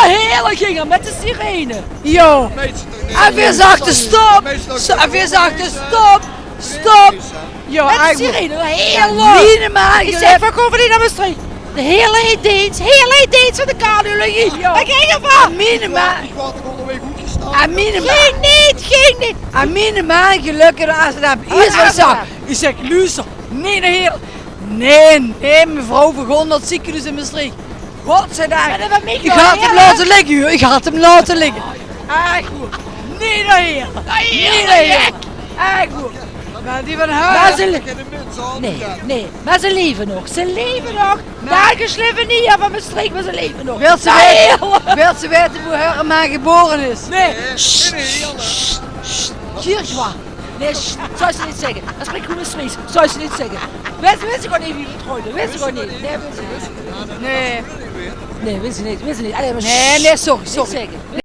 Heerlen gingen met de sirene. Jo. En weer zachten stop. En weer zachten stop. Stop. Jo, Met de eigenlijk. sirene. Heerlijk. Minimaal. Ik zeg, waar komen die naar Maastricht? De hele dienst van de cardiologie. Waar ging je van? Minimaal. Die waterkonden weer goed gestaan. Minimaal. Ging niet. Minimaal gelukkig in Amsterdam. Eerst wat ik zag. Ik zeg, luister. Nee, naar hier. Nee, mevrouw begon dat ziekenhuis in Maastricht. Godzijdank. Ik had hem laten liggen, joh. Ik had hem laten liggen. Echt goed. Nee, naar hier. Nee, naar hier. Echt goed. Maar die van haar. Nee, maar ze leven nog. Daar gesliffen niet ja, van Maastricht, maar ze leven nog. Wilt ze weten hoe Herma geboren is? Nee. Kirchwa. Nee, zou ze niet zeggen. Dat spreekt goed Maastricht. Zou ze niet zeggen. Weet ze gewoon niet wie het gooide. Weet ze gewoon niet. Nee, weet ze niet. Nee. Nee, weet ze niet. Nee, sorry. Niet zeggen.